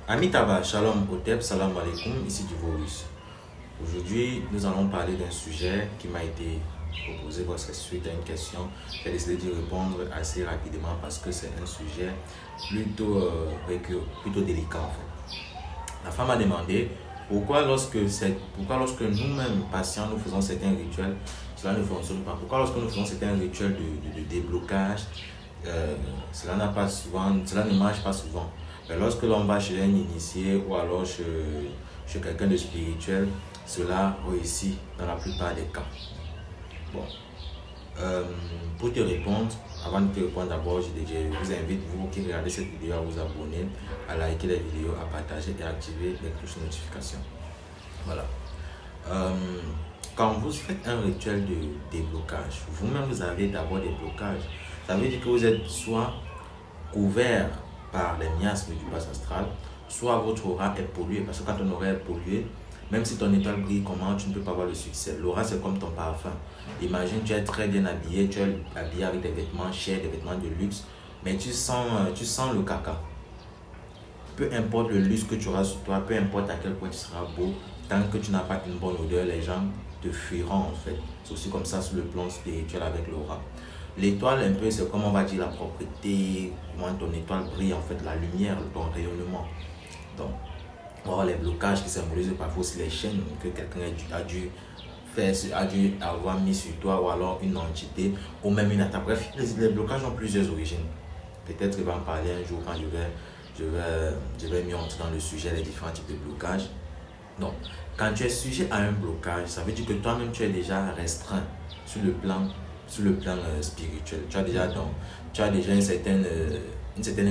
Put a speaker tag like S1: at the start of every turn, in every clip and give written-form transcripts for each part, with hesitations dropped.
S1: Amitaba, Shalom Otep, Salam Alaikum, ici du Vorus. Aujourd'hui, nous allons parler d'un sujet qui m'a été proposé parce que suite à une question, j'ai décidé d'y répondre assez rapidement parce que c'est un sujet plutôt délicat en fait. La femme a demandé pourquoi lorsque nous-mêmes, patients, nous faisons certains rituels, cela ne fonctionne pas. Pourquoi lorsque nous faisons certains rituels de déblocage, cela ne marche pas souvent. Mais lorsque l'on va chez un initié ou alors chez quelqu'un de spirituel, cela réussit dans la plupart des cas. Bon. Pour te répondre, avant de te répondre d'abord, je vous invite, vous qui regardez cette vidéo, à vous abonner, à liker les vidéos, à partager et à activer les cloches de notification. Voilà. Quand vous faites un rituel de déblocage, vous-même vous avez d'abord des blocages. Ça veut dire que vous êtes soit couvert par les miasmes du bas astral, soit votre aura est polluée. Parce que quand ton aura est polluée, même si ton étoile brille comment, tu ne peux pas avoir le succès. L'aura, c'est comme ton parfum. Imagine, tu es très bien habillé, tu es habillé avec des vêtements chers, des vêtements de luxe, mais tu sens le caca. Peu importe le luxe que tu auras sur toi, peu importe à quel point tu seras beau, tant que tu n'as pas une bonne odeur, les gens te fuiront en fait. C'est aussi comme ça sur le plan spirituel avec l'aura. L'étoile, un peu, c'est comme on va dire la propreté, comment ton étoile brille, en fait, la lumière, ton rayonnement. Donc, on va avoir les blocages qui symbolisent parfois aussi les chaînes que quelqu'un a dû avoir mis sur toi, ou alors une entité, ou même une attaque. Bref, les blocages ont plusieurs origines. Peut-être qu'il va en parler un jour quand je vais mieux entrer dans le sujet, les différents types de blocages. Donc, quand tu es sujet à un blocage, ça veut dire que toi-même tu es déjà restreint sur le plan spirituel. Tu as déjà une certaine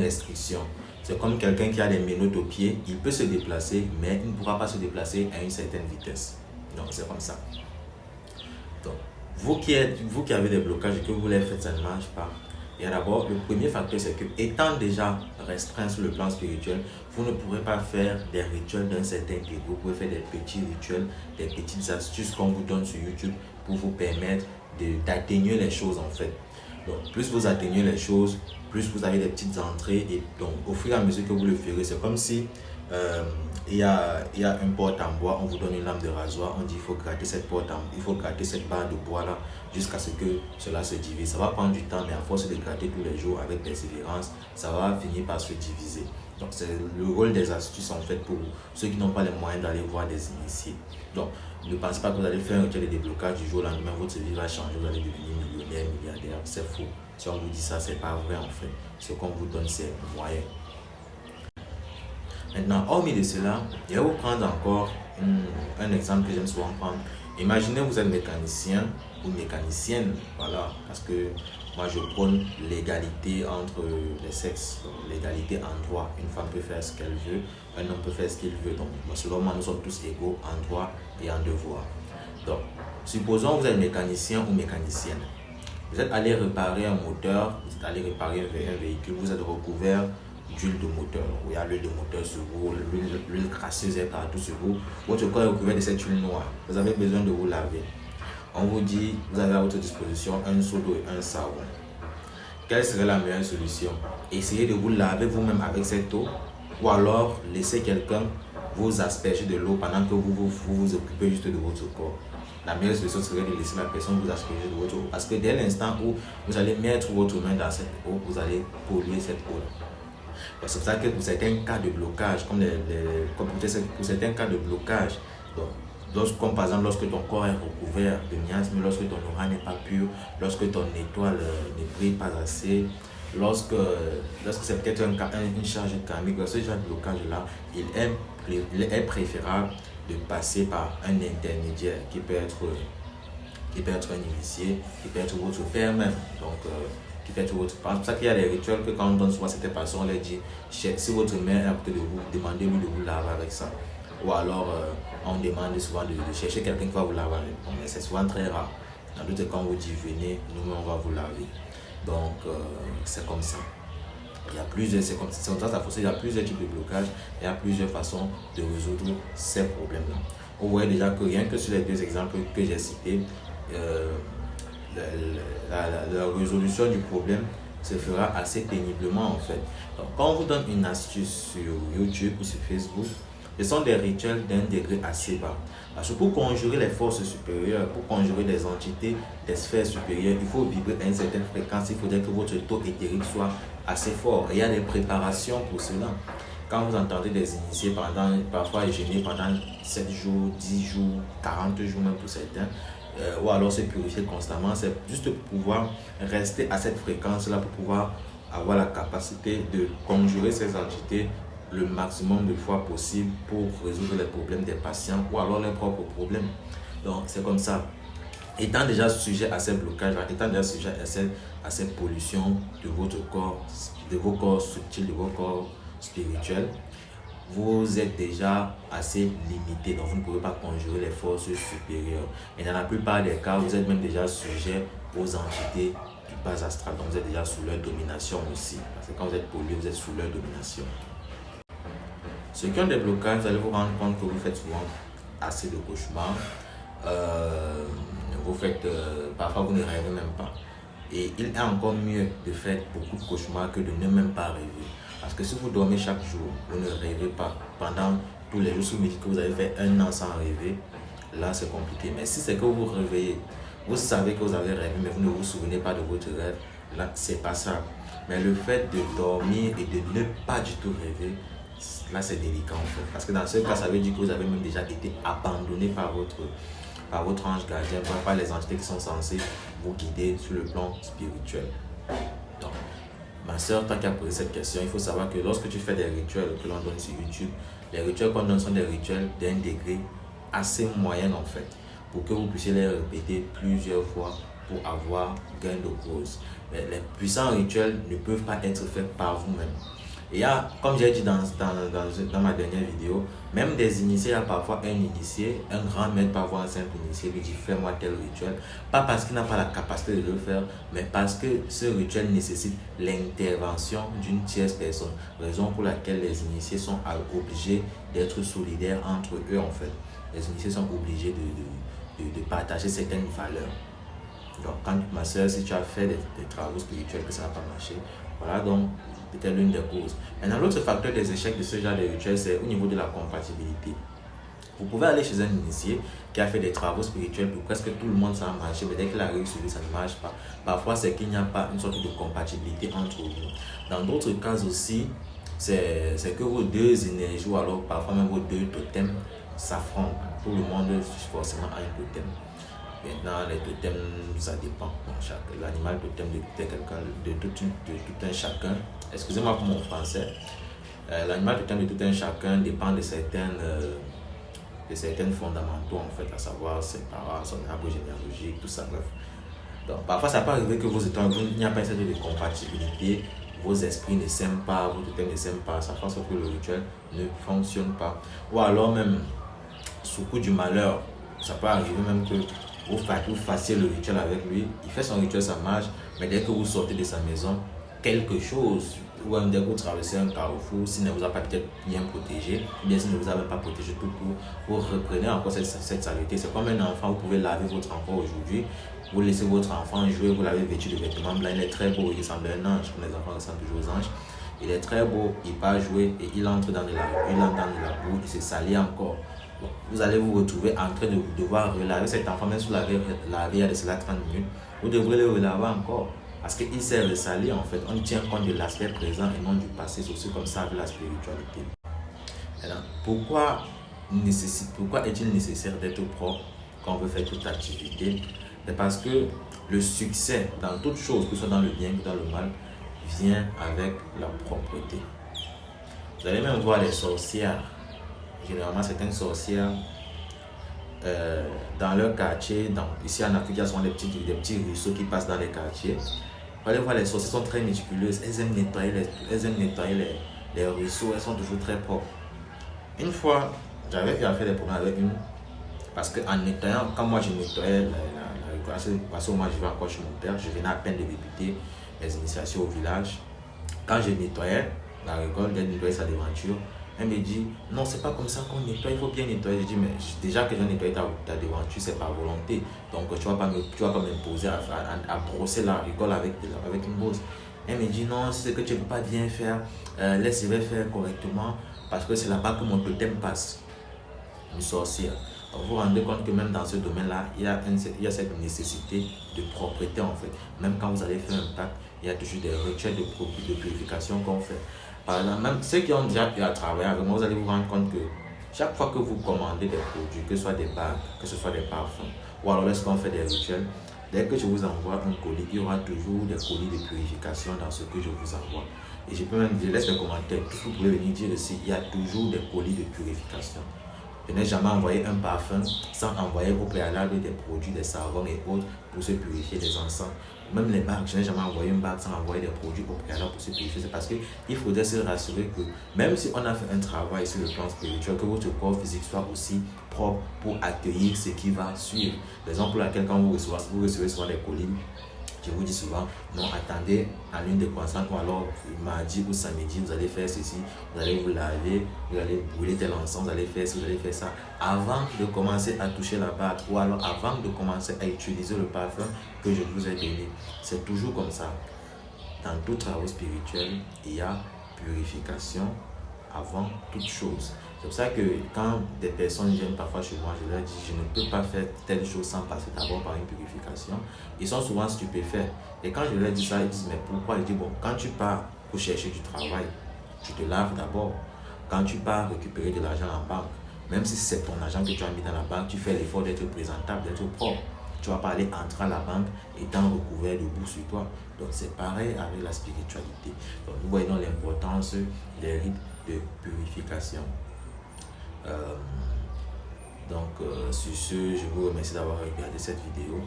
S1: restriction. C'est comme quelqu'un qui a des menottes aux pieds, il peut se déplacer, mais il ne pourra pas se déplacer à une certaine vitesse. Donc, c'est comme ça. Donc, vous qui avez des blocages et que vous les faites, ça ne marche pas. Et d'abord, le premier facteur, c'est que, étant déjà restreint sur le plan spirituel, vous ne pourrez pas faire des rituels d'un certain niveau. Vous pouvez faire des petits rituels, des petites astuces qu'on vous donne sur YouTube pour vous permettre d'atténuer les choses en fait. Donc, plus vous atteignez les choses, plus vous avez des petites entrées. Et donc, au fur et à mesure que vous le ferez, c'est comme si il y a une porte en bois, on vous donne une lame de rasoir, on dit il faut gratter cette barre de bois là jusqu'à ce que cela se divise. Ça va prendre du temps, mais à force de gratter tous les jours avec persévérance, ça va finir par se diviser. Donc c'est le rôle des astuces en fait pour ceux qui n'ont pas les moyens d'aller voir des initiés. Donc ne pensez pas que vous allez faire un rituel de déblocage du jour au lendemain, votre vie va changer, vous allez devenir millionnaire, milliardaire. C'est faux. Si on vous dit ça, c'est pas vrai en fait. Ce qu'on vous donne, c'est moyen. Maintenant, hormis de cela, je vais vous prendre encore un exemple que j'aime souvent prendre. Imaginez vous êtes mécanicien ou mécanicienne, voilà, parce que moi je prône l'égalité entre les sexes, l'égalité en droit. Une femme peut faire ce qu'elle veut, un homme peut faire ce qu'il veut. Donc, selon moi, nous sommes tous égaux en droit et en devoir. Donc, supposons que vous êtes mécanicien ou mécanicienne. Vous êtes allé réparer un moteur, vous êtes allé réparer un véhicule, vous êtes recouvert d'huile de moteur. Il y a l'huile de moteur sur vous, l'huile crasseuse est partout sur vous. Votre corps est recouvert de cette huile noire. Vous avez besoin de vous laver. On vous dit, vous avez à votre disposition un seau d'eau et un savon. Quelle serait la meilleure solution? Essayez de vous laver vous-même avec cette eau, ou alors laissez quelqu'un vous asperger de l'eau pendant que vous occupez juste de votre corps. La meilleure solution serait de laisser la personne vous asperger de votre eau. Parce que dès l'instant où vous allez mettre votre main dans cette eau, vous allez polluer cette eau. C'est pour ça que pour certains cas de blocage, pour certains cas de blocage, comme par exemple lorsque ton corps est recouvert de miasmes, lorsque ton aura n'est pas pur, lorsque ton étoile ne brille pas assez, lorsque c'est peut-être une charge karmique, ce genre de blocage-là, il est préférable de passer par un intermédiaire qui peut être un initié, qui peut être votre père même. Donc, qui peut être votre parent. C'est pour ça qu'il y a des rituels que quand on donne souvent cette personne, on leur dit si votre mère est à côté de vous, demandez-lui de vous laver avec ça. Ou alors, on demande souvent de chercher quelqu'un qui va vous laver avec. Bon, mais c'est souvent très rare. Dans d'autres cas, on vous dit venez, nous-mêmes on va vous laver. Donc, c'est comme ça. Il y a plusieurs, il y a plusieurs types de blocages, il y a plusieurs façons de résoudre ces problèmes-là. Vous voyez déjà que rien que sur les deux exemples que j'ai cités, la résolution du problème se fera assez péniblement en fait. Donc, quand on vous donne une astuce sur YouTube ou sur Facebook, ce sont des rituels d'un degré assez bas. Parce que pour conjurer les forces supérieures, pour conjurer des entités des sphères supérieures, il faut vibrer à une certaine fréquence. Il faudrait que votre taux éthérique soit assez fort. Et il y a des préparations pour cela. Quand vous entendez des initiés parfois jeûner pendant 7 jours, 10 jours, 40 jours même pour certains, ou alors se purifier constamment, c'est juste pour pouvoir rester à cette fréquence-là, pour pouvoir avoir la capacité de conjurer ces entités le maximum de fois possible pour résoudre les problèmes des patients ou alors leurs propres problèmes. Donc c'est comme ça. Étant déjà sujet à ces blocages, étant déjà sujet à cette pollution de votre corps, de vos corps subtils, de vos corps spirituels, vous êtes déjà assez limité, donc vous ne pouvez pas conjurer les forces supérieures. Et dans la plupart des cas, vous êtes même déjà sujet aux entités du bas astral, donc vous êtes déjà sous leur domination aussi. Parce que quand vous êtes pollué, vous êtes sous leur domination. Ceux qui ont des blocages, vous allez vous rendre compte que vous faites souvent assez de cauchemars. Parfois vous ne rêvez même pas. Et il est encore mieux de faire beaucoup de cauchemars que de ne même pas rêver. Parce que si vous dormez chaque jour, vous ne rêvez pas pendant tous les jours, si vous me dites que vous avez fait 1 an sans rêver, là c'est compliqué. Mais si c'est que vous vous réveillez, vous savez que vous avez rêvé, mais vous ne vous souvenez pas de votre rêve, là c'est pas ça. Mais le fait de dormir et de ne pas du tout rêver, là c'est délicat en fait. Parce que dans ce cas, ça veut dire que vous avez même déjà été abandonné par votre ange gardien, par les entités qui sont censées vous guider sur le plan spirituel. Donc, ma soeur, tant qu'à poser cette question, il faut savoir que lorsque tu fais des rituels que l'on donne sur YouTube, les rituels qu'on donne sont des rituels d'un degré assez moyen en fait, pour que vous puissiez les répéter plusieurs fois pour avoir gain de cause. Mais les puissants rituels ne peuvent pas être faits par vous-même. Et il y a, comme j'ai dit dans ma dernière vidéo, même des initiés, il y a parfois un initié, un grand maître peut avoir un simple initié, lui dit fais-moi tel rituel. Pas parce qu'il n'a pas la capacité de le faire, mais parce que ce rituel nécessite l'intervention d'une tierce personne. Raison pour laquelle les initiés sont obligés d'être solidaires entre eux en fait. Les initiés sont obligés de partager certaines valeurs. Donc quand ma soeur, si tu as fait des travaux spirituels que ça n'a pas marché, voilà donc peut-être l'une des causes. Maintenant, l'autre facteur des échecs de ce genre de rituel, c'est au niveau de la compatibilité. Vous pouvez aller chez un initié qui a fait des travaux spirituels pour presque tout le monde, ça a marché, mais dès qu'il arrive sur lui, ça ne marche pas. Parfois, c'est qu'il n'y a pas une sorte de compatibilité entre vous. Dans d'autres cas aussi, c'est que vos deux énergies, ou alors parfois même vos deux totems s'affrontent. Tout le monde forcément a un totem. Maintenant, les totems, ça dépend. L'animal totem de tout un chacun. Excusez-moi pour mon français. L'animal totem de tout un chacun dépend de certaines fondamentaux, en fait, à savoir ses parents, son arbre généalogique, tout ça, bref. Donc, parfois, ça peut arriver que il n'y a pas une certaine de compatibilité, vos esprits ne s'aiment pas, vos totems ne s'aiment pas, ça fait en sorte que le rituel ne fonctionne pas. Ou alors même, sous coup du malheur, ça peut arriver même que vous fassiez le rituel avec lui, il fait son rituel, ça marche, mais dès que vous sortez de sa maison, quelque chose, ou dès que vous traversez un carrefour, s'il ne vous a pas peut-être bien protégé, ou bien s'il ne vous a pas protégé tout court, vous reprenez encore cette saleté. C'est comme un enfant, vous pouvez laver votre enfant aujourd'hui, vous laissez votre enfant jouer, vous l'avez vêtu de vêtements blancs, il est très beau, il ressemble à un ange, comme les enfants ressemblent toujours aux anges. Il est très beau, il part jouer et il entre dans de la boue, il se salit encore. Bon, vous allez vous retrouver en train de devoir relaver cet enfant, même si vous l'avez lavé il y a de cela 30 minutes, vous devrez le relaver encore. Parce qu'il s'est ressali en fait, on tient compte de l'aspect présent et non du passé, c'est aussi comme ça avec la spiritualité. Alors, pourquoi est-il nécessaire d'être propre quand on veut faire toute activité? C'est parce que le succès dans toute chose, que ce soit dans le bien ou dans le mal, vient avec la propreté. Vous allez même voir les sorcières. Généralement, certaines sorcières, dans leur quartier, ici en Afrique, il y a souvent des petits ruisseaux qui passent dans les quartiers. Vous allez voir, les sorcières sont très méticuleuses. Elles aiment nettoyer les ruisseaux, elles sont toujours très propres. Une fois, j'avais fait des problèmes avec une, parce qu'en nettoyant, quand moi je nettoyais parce que moi je vais encore chez mon père, je venais à peine de débuter les initiations au village. Quand je nettoyais la récolte, elle nettoyait sa devanture. Elle me dit, non, c'est pas comme ça qu'on nettoie, il faut bien nettoyer. Je dis, mais déjà que je nettoie ta devanture, c'est par volonté. Donc tu vas pas m'imposer à brosser la récolte avec une brosse. Elle me dit non, si c'est que tu ne peux pas bien faire, laisse-le faire correctement parce que c'est là-bas que mon totem passe. Une sorcière. Donc, vous vous rendez compte que même dans ce domaine-là, il y a cette nécessité de propreté en fait. Même quand vous allez faire un pacte, il y a toujours des rituels de purification qu'on fait. Par exemple, même ceux qui ont déjà pu à travailler avec moi, vous allez vous rendre compte que chaque fois que vous commandez des produits, que ce soit des bagues, que ce soit des parfums, ou alors lorsqu'on fait des rituels, dès que je vous envoie un colis, il y aura toujours des colis de purification dans ce que je vous envoie. Et je peux même dire, laisse les commentaires, vous pouvez venir dire ici, il y a toujours des colis de purification. Je n'ai jamais envoyé un parfum sans envoyer au préalable des produits, des savons et autres pour se purifier, des encens. Même les bagues, je n'ai jamais envoyé une bague sans envoyer des produits au préalable pour se purifier. C'est parce qu'il faudrait se rassurer que même si on a fait un travail sur le plan spirituel, que votre corps physique soit aussi propre pour accueillir ce qui va suivre. Raison pour laquelle quand vous recevez souvent des colis, je vous dis souvent, non, attendez à l'une des croissantes ou alors mardi ou samedi, vous allez faire ceci, vous allez vous laver, vous allez brûler tel encens, vous allez faire ci, vous allez faire ça, avant de commencer à toucher la bague ou alors avant de commencer à utiliser le parfum que je vous ai donné. C'est toujours comme ça. Dans tout travail spirituel, il y a purification avant toute chose. C'est pour ça que quand des personnes viennent parfois chez moi, je leur dis, je ne peux pas faire telle chose sans passer d'abord par une purification. Ils sont souvent stupéfaits. Et quand je leur dis ça, ils disent, mais pourquoi? Je dis, bon, quand tu pars pour chercher du travail, tu te laves d'abord. Quand tu pars récupérer de l'argent en banque, même si c'est ton argent que tu as mis dans la banque, tu fais l'effort d'être présentable, d'être propre. Tu ne vas pas aller entrer à la banque étant recouvert de boue sur toi. Donc c'est pareil avec la spiritualité. Donc nous voyons l'importance des rites de purification. Sur ce, je vous remercie d'avoir regardé cette vidéo.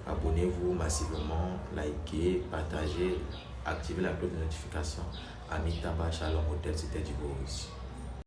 S1: Abonnez-vous massivement, likez, partagez, activez la cloche de notification. Amitaba Shalom Hotel, c'était Divoris.